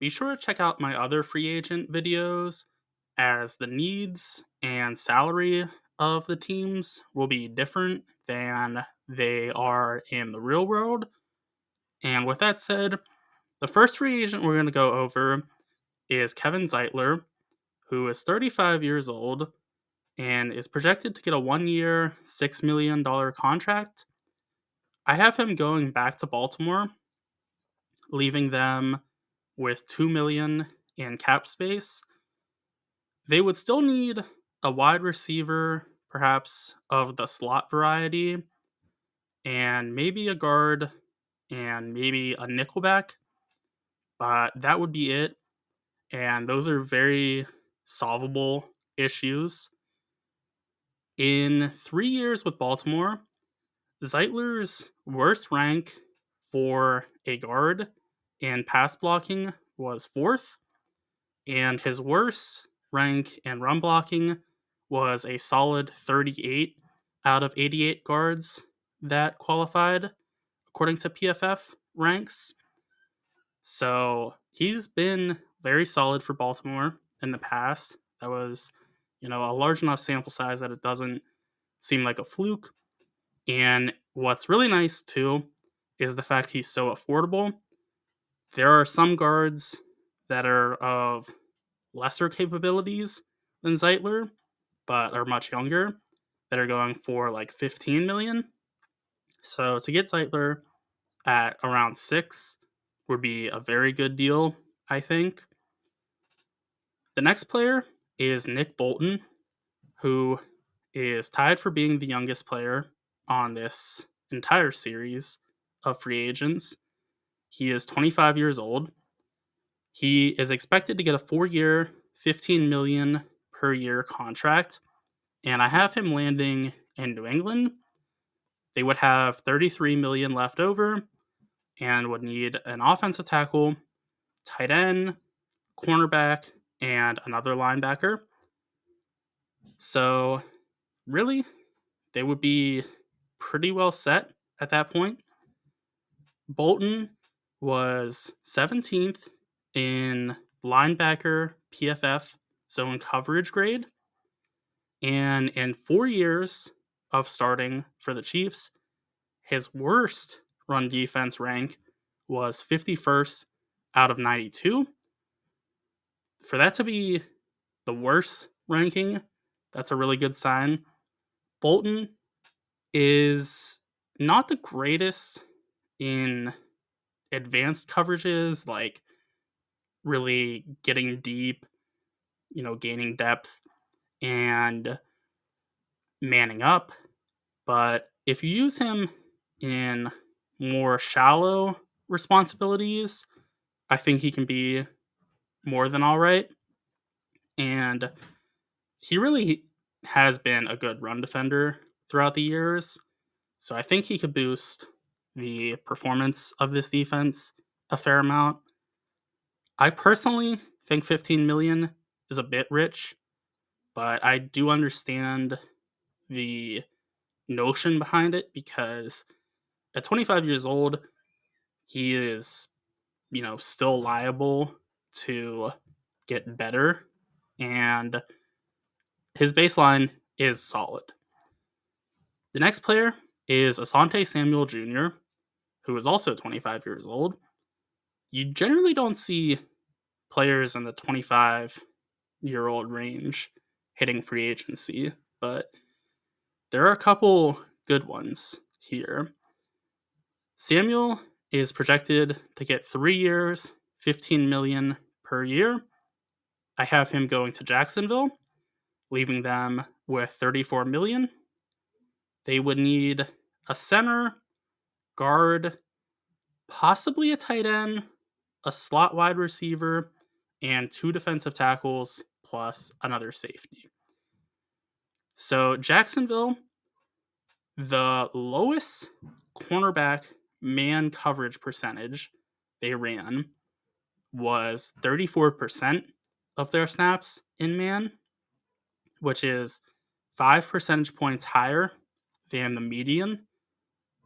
be sure to check out my other free agent videos, as the needs and salary of the teams will be different than they are in the real world. And with that said, the first free agent we're going to go over is Kevin Zeitler, who is 35 years old and is projected to get a 1 year, $6 million contract. I have him going back to Baltimore, leaving them with $2 million in cap space. They would still need a wide receiver, perhaps of the slot variety, and maybe a guard, and maybe a nickelback, but that would be it. And those are very solvable issues. In 3 years with Baltimore, Zeitler's worst rank for a guard in pass blocking was fourth, and his worst rank in run blocking was a solid 38 out of 88 guards that qualified, according to PFF ranks. So he's been very solid for Baltimore in the past. That was, a large enough sample size that it doesn't seem like a fluke. And what's really nice too is the fact he's so affordable. There are some guards that are of lesser capabilities than Zeitler, but are much younger, that are going for like 15 million. So to get Zeitler at around 6 would be a very good deal, I think. The next player is Nick Bolton, who is tied for being the youngest player on this entire series of free agents. He is 25 years old. He is expected to get a 4 year, 15 million per year contract, and I have him landing in New England. They would have 33 million left over and would need an offensive tackle, tight end, cornerback, and another linebacker. So, really, they would be pretty well set at that point. Bolton was 17th in linebacker PFF zone coverage grade. And in 4 years of starting for the Chiefs, his worst run defense rank was 51st out of 92. For that to be the worst ranking, that's a really good sign. Bolton is not the greatest in advanced coverages, like really getting deep, gaining depth and manning up. But if you use him in more shallow responsibilities, I think he can be more than all right. And he really has been a good run defender throughout the years. So I think he could boost the performance of this defense a fair amount. I personally think 15 million is a bit rich, but I do understand the notion behind it because at 25 years old, he is, still liable to get better, and his baseline is solid. The next player is Asante Samuel Jr., who is also 25 years old. You generally don't see players in the 25-year-old range hitting free agency, but there are a couple good ones here. Samuel is projected to get 3 years, 15 million per year. I have him going to Jacksonville, leaving them with 34 million. They would need a center, guard, possibly a tight end, a slot wide receiver, and 2 defensive tackles plus another safety. So Jacksonville, the lowest cornerback man coverage percentage they ran was 34% of their snaps in man, which is 5 percentage points higher than the median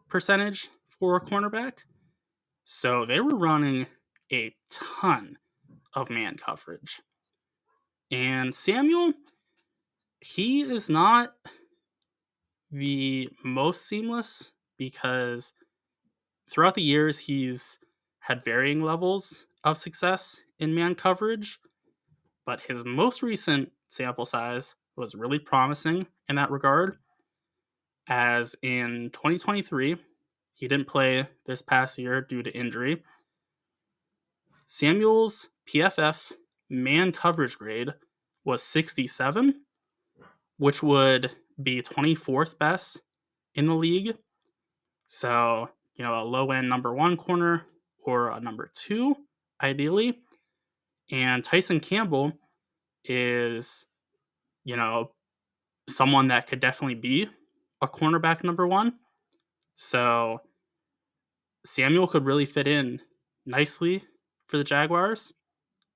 percentage for a cornerback. So they were running a ton of man coverage. And Samuel, he is not the most seamless because throughout the years he's had varying levels of success in man coverage, but his most recent sample size was really promising in that regard, as in 2023, he didn't play this past year due to injury. Samuel's PFF man coverage grade was 67, which would be 24th best in the league. So, a low end number one corner or a number two, ideally. And Tyson Campbell is, someone that could definitely be a cornerback number one. So Samuel could really fit in nicely for the Jaguars.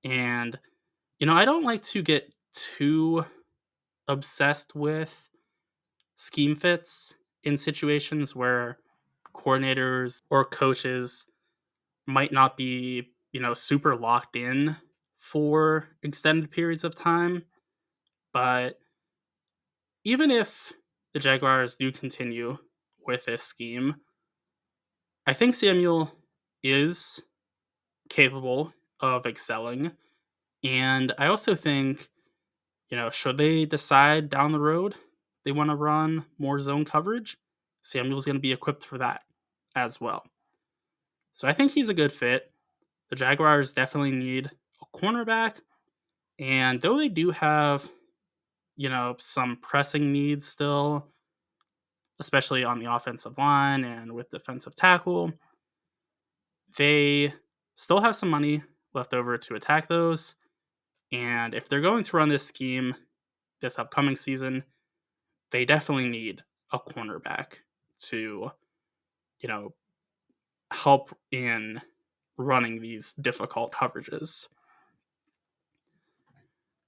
And, I don't like to get too obsessed with scheme fits in situations where coordinators or coaches might not be, super locked in for extended periods of time. But even if the Jaguars do continue with this scheme, I think Samuel is capable of excelling. And I also think, should they decide down the road they want to run more zone coverage, Samuel's going to be equipped for that as well. So I think he's a good fit. The Jaguars definitely need a cornerback. And though they do have, some pressing needs still, especially on the offensive line and with defensive tackle, they still have some money left over to attack those. And if they're going to run this scheme this upcoming season, they definitely need a cornerback to, help in running these difficult coverages.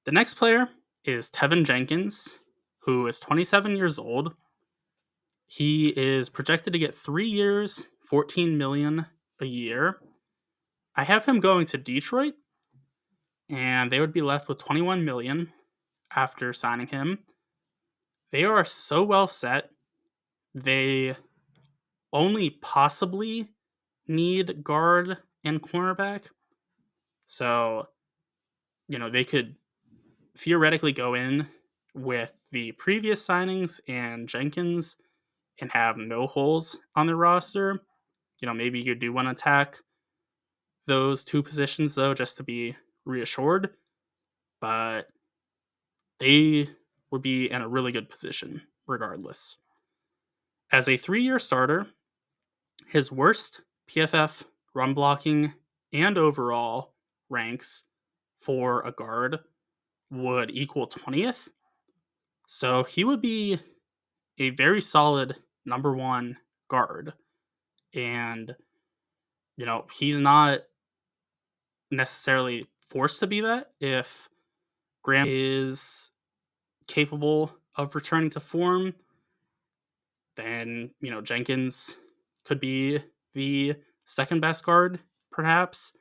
The next player is Tevin Jenkins, who is 27 years old. He is projected to get 3 years, $14 million a year. I have him going to Detroit, and they would be left with $21 million after signing him. They are so well set. They only possibly need guard and cornerback. So, they could theoretically go in with the previous signings and Jenkins and have no holes on their roster. Maybe you do want to attack those two positions, though, just to be reassured. But they would be in a really good position regardless. As a 3-year starter, his worst PFF run blocking and overall ranks for a guard would equal 20th. So he would be a very solid number one guard. And, he's not necessarily forced to be that if Graham is capable of returning to form. Then, Jenkins could be the second best guard, perhaps.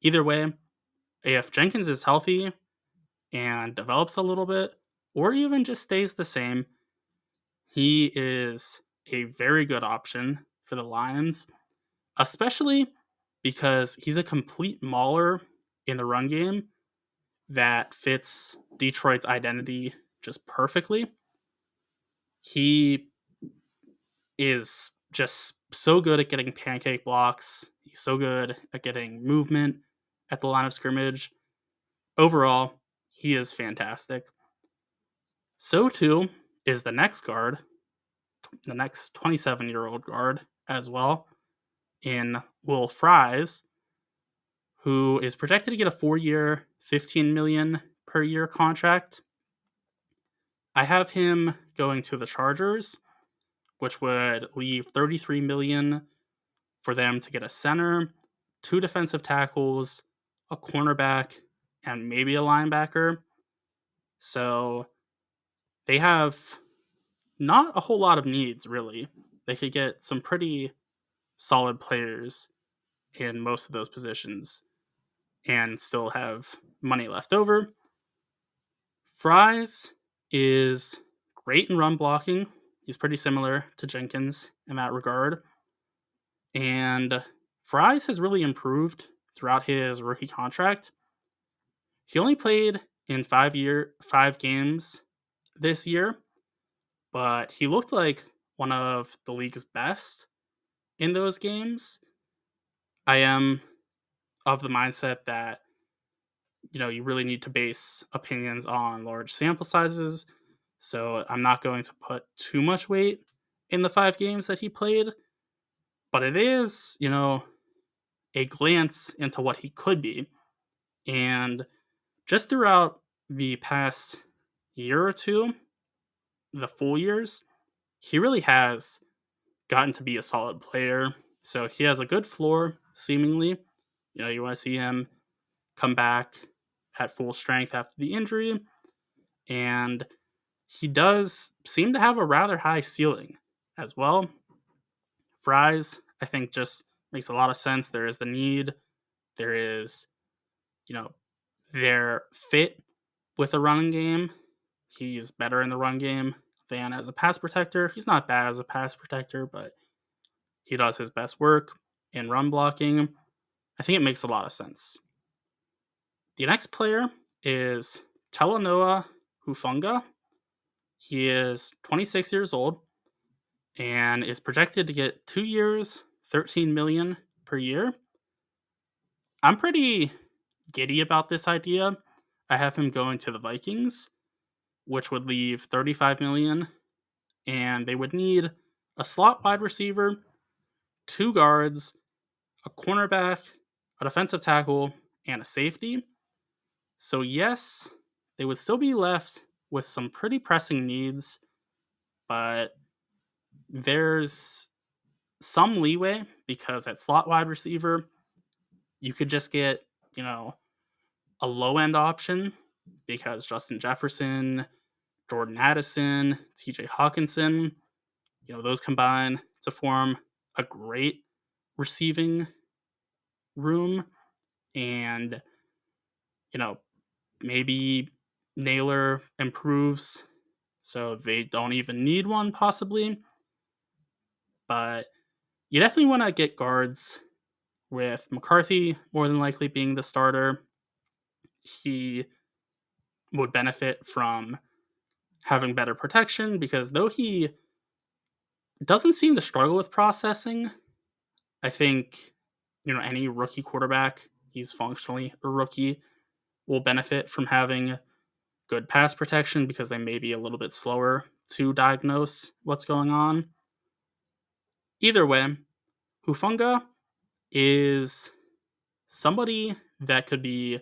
Either way, if Jenkins is healthy and develops a little bit, or even just stays the same, he is a very good option for the Lions, especially because he's a complete mauler in the run game that fits Detroit's identity just perfectly. He is just so good at getting pancake blocks. He's so good at getting movement at the line of scrimmage. Overall, he is fantastic. So too is the next guard, the next 27-year-old guard as well, in Will Fries, who is projected to get a 4-year, $15 million per year contract. I have him going to the Chargers, which would leave $33 million for them to get a center, 2 defensive tackles, a cornerback, and maybe a linebacker. So they have not a whole lot of needs, really. They could get some pretty solid players in most of those positions. and still have money left over. Fries is great in run blocking. He's pretty similar to Jenkins in that regard. And Fries has really improved throughout his rookie contract. He only played in 5 games this year, but he looked like one of the league's best in those games. I am of the mindset that you really need to base opinions on large sample sizes. So I'm not going to put too much weight in the 5 games that he played, but it is, a glance into what he could be. And just throughout the past year or two, the full years, he really has gotten to be a solid player. So he has a good floor, seemingly. You want to see him come back at full strength after the injury. And he does seem to have a rather high ceiling as well. Fries, I think, just makes a lot of sense. There is the need. There is, you know, they're fit with a running game. He's better in the run game than as a pass protector. He's not bad as a pass protector, but he does his best work in run blocking. I think it makes a lot of sense. The next player is Talanoa Hufanga. He is 26 years old and is projected to get 2 years, 13 million per year. I'm pretty giddy about this idea. I have him going to the Vikings, which would leave 35 million, and they would need a slot wide receiver, 2 guards, a cornerback, a defensive tackle, and a safety. So yes, they would still be left with some pretty pressing needs, but there's some leeway because at slot wide receiver, you could just get, a low end option because Justin Jefferson, Jordan Addison, TJ Hawkinson, those combine to form a great receiving room. And, maybe Naylor improves so they don't even need one possibly. But you definitely want to get guards with McCarthy more than likely being the starter. He would benefit from having better protection because though he doesn't seem to struggle with processing, I think, any rookie quarterback, he's functionally a rookie, will benefit from having good pass protection because they may be a little bit slower to diagnose what's going on. Either way, Hufanga is somebody that could be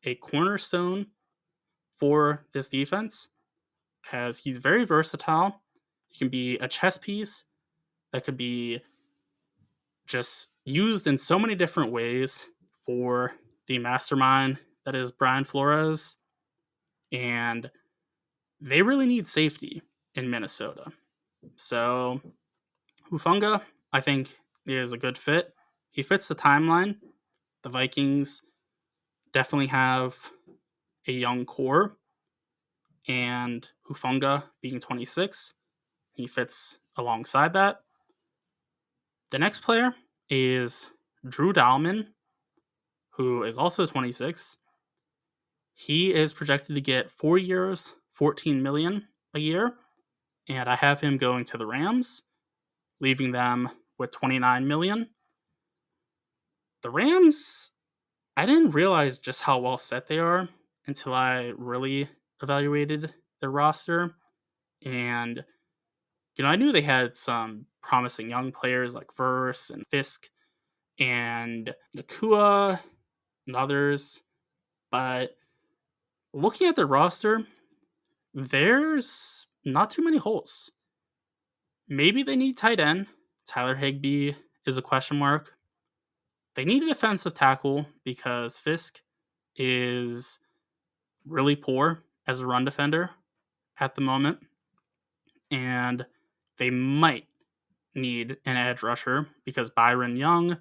a cornerstone for this defense as he's very versatile. He can be a chess piece that could be just used in so many different ways for the mastermind that is Brian Flores. And they really need safety in Minnesota. So Hufanga, I think, is a good fit. He fits the timeline. The Vikings definitely have a young core, and Hufanga being 26, he fits alongside that. The next player is Drew Dalman, who is also 26. He is projected to get 4 years, 14 million a year, and I have him going to the Rams, leaving them with 29 million. The Rams, I didn't realize just how well set they are until I really evaluated their roster. And, I knew they had some promising young players like Verse and Fisk and Nakua and others. But looking at their roster, there's not too many holes. Maybe they need tight end. Tyler Higbee is a question mark. They need a defensive tackle because Fisk is really poor as a run defender at the moment. And they might need an edge rusher because Byron Young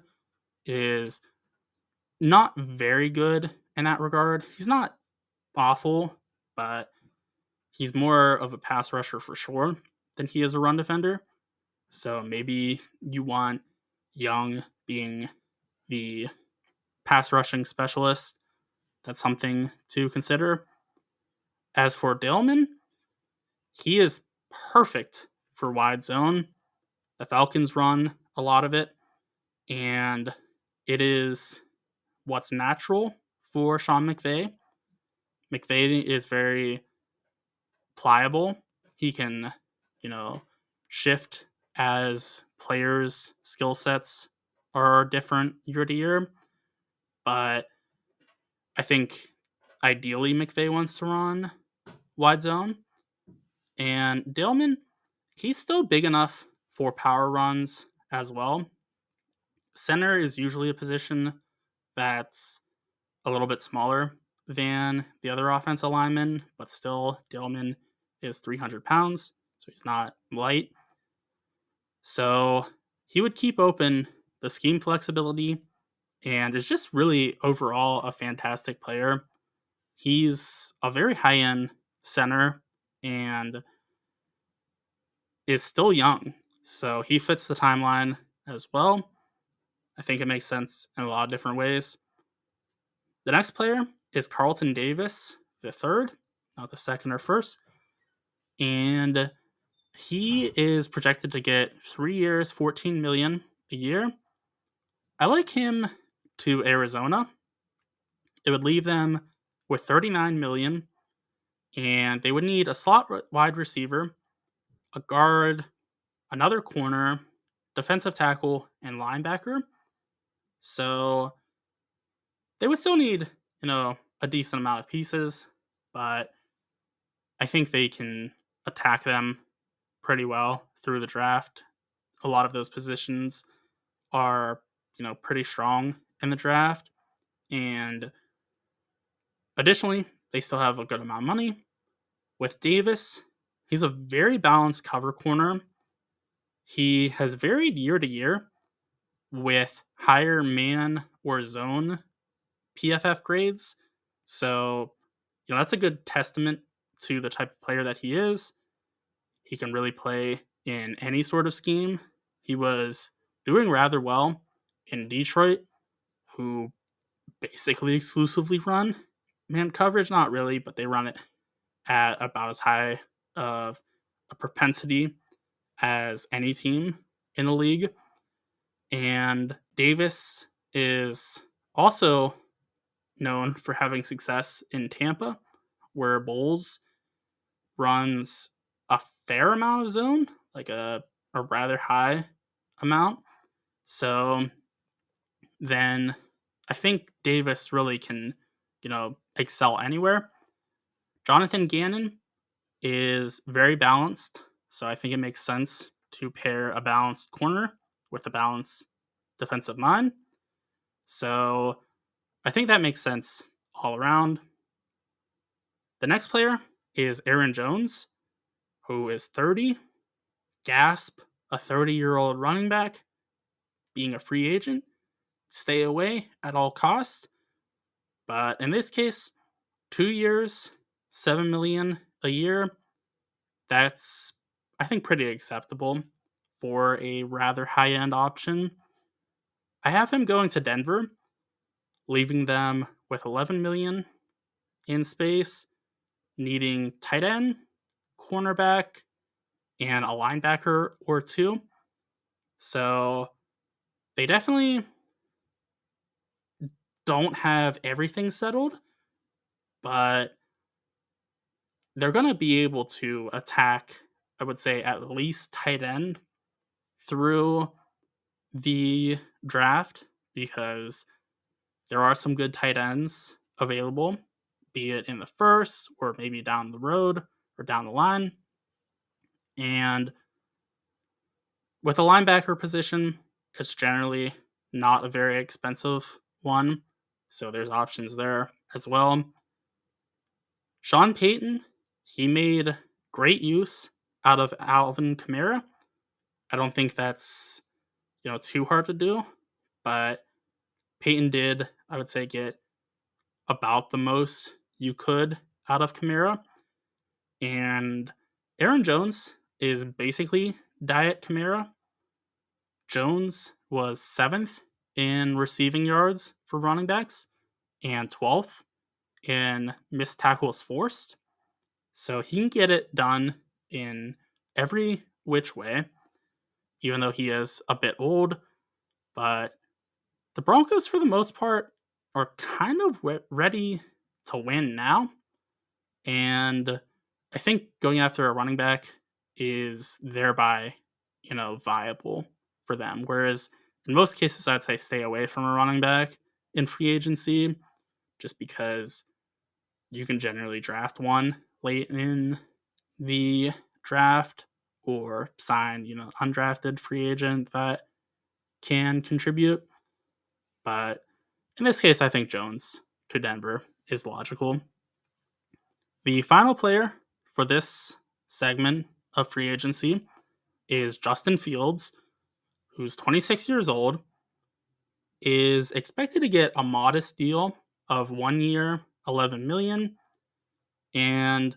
is not very good in that regard. He's not awful, but he's more of a pass rusher for sure than he is a run defender. So maybe you want Young being the pass rushing specialist. That's something to consider. As for Dillman, he is perfect for wide zone. The Falcons run a lot of it, and it is what's natural for Sean McVay. McVay is very pliable. He can, you know, shift as players' skill sets are different year to year. But I think ideally McVay wants to run wide zone. And Dillman, he's still big enough for power runs as well. Center is usually a position that's a little bit smaller than the other offensive linemen, but still, Dillman is 300 pounds, so he's not light. So he would keep open the scheme flexibility and is just really overall a fantastic player. He's a very high end center and is still young. So he fits the timeline as well. I think it makes sense in a lot of different ways. The next player is Carlton Davis, the third, not the second or first. And he is projected to get 3 years, 14 million a year. I like him to Arizona. It would leave them with 39 million, and they would need a slot wide receiver, a guard, another corner, defensive tackle, and linebacker. So they would still need, a decent amount of pieces, but I think they can attack them pretty well through the draft. A lot of those positions are, pretty strong in the draft. And additionally, they still have a good amount of money. With Davis, he's a very balanced cover corner. He has varied year to year with higher man or zone PFF grades. So, that's a good testament to the type of player that he is. He can really play in any sort of scheme. He was doing rather well in Detroit, who basically exclusively run man coverage. Not really, but they run it at about as high of a propensity as any team in the league. And Davis is also known for having success in Tampa, where Bowles runs a fair amount of zone, like a rather high amount. So then I think Davis really can, excel anywhere. Jonathan Gannon is very balanced, so I think it makes sense to pair a balanced corner with a balanced defensive mind. So I think that makes sense all around. The next player is Aaron Jones, who is 30. Gasp, a 30-year-old running back being a free agent. Stay away at all costs. But in this case, 2 years, 7 million a year. That's, I think, pretty acceptable for a rather high-end option. I have him going to Denver, leaving them with 11 million in space, needing tight end, cornerback, and a linebacker or two. So they definitely don't have everything settled, but they're going to be able to attack, I would say, at least tight end through the draft because there are some good tight ends available, be it in the first or maybe down the road or down the line. And with a linebacker position, it's generally not a very expensive one. So there's options there as well. Sean Payton, he made great use out of Alvin Kamara. I don't think that's, too hard to do, but Payton did I would say, get about the most you could out of Kamara. And Aaron Jones is basically diet Kamara. Jones was 7th in receiving yards for running backs and 12th in missed tackles forced. So he can get it done in every which way, even though he is a bit old. But the Broncos, for the most part, are kind of ready to win now. And I think going after a running back is thereby, viable for them. Whereas in most cases, I'd say stay away from a running back in free agency just because you can generally draft one late in the draft or sign, undrafted free agent that can contribute. But in this case, I think Jones to Denver is logical. The final player for this segment of free agency is Justin Fields, who's 26 years old, is expected to get a modest deal of 1 year, $11 million, and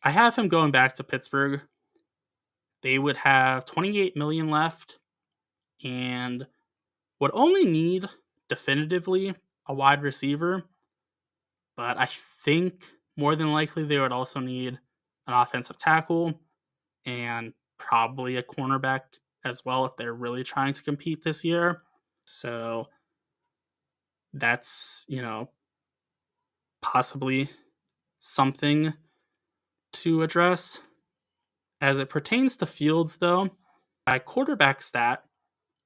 I have him going back to Pittsburgh. They would have $28 million left and would only need definitively a wide receiver, but I think more than likely they would also need an offensive tackle and probably a cornerback as well if they're really trying to compete this year. So that's, possibly something to address. As it pertains to Fields, though, my quarterback stat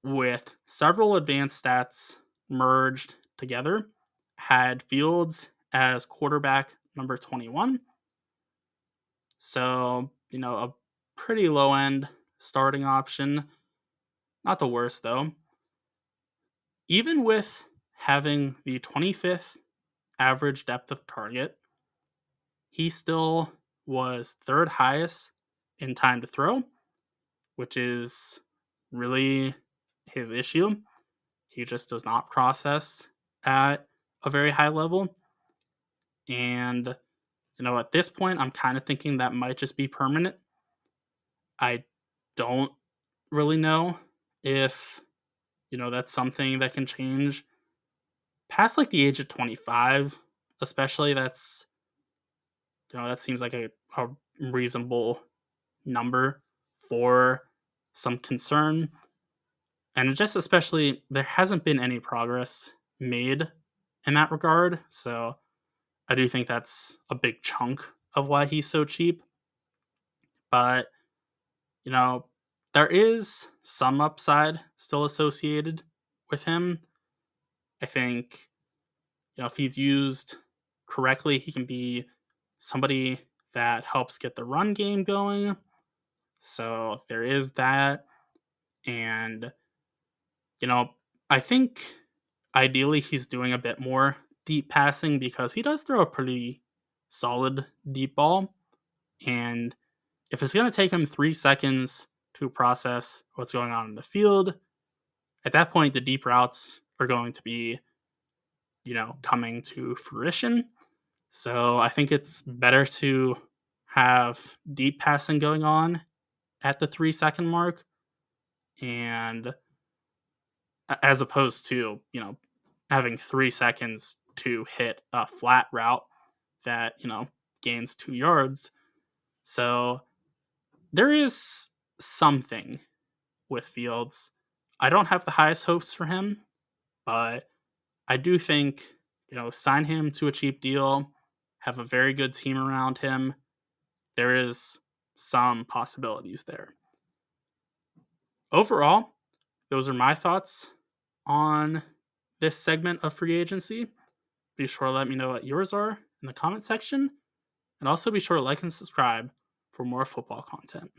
with several advanced stats merged together had Fields as quarterback number 21. So, a pretty low end starting option. Not the worst, though. Even with having the 25th average depth of target, he still was third highest in time to throw, which is really his issue. He just does not process at a very high level. And, at this point, I'm kind of thinking that might just be permanent. I don't really know if, that's something that can change past like the age of 25, especially. That's, that seems like a reasonable number for some concern. And just especially, there hasn't been any progress made in that regard. So I do think that's a big chunk of why he's so cheap. But, there is some upside still associated with him. I think, if he's used correctly, he can be somebody that helps get the run game going. So there is that. And, I think ideally he's doing a bit more deep passing because he does throw a pretty solid deep ball. And if it's going to take him 3 seconds to process what's going on in the field, at that point, the deep routes are going to be, coming to fruition. So I think it's better to have deep passing going on at the 3 second mark and as opposed to, having 3 seconds to hit a flat route that, gains 2 yards. So there is something with Fields. I don't have the highest hopes for him, but I do think, sign him to a cheap deal, have a very good team around him. There is some possibilities there. Overall, those are my thoughts on this segment of free agency. Be sure to let me know what yours are in the comment section. And also be sure to like and subscribe for more football content.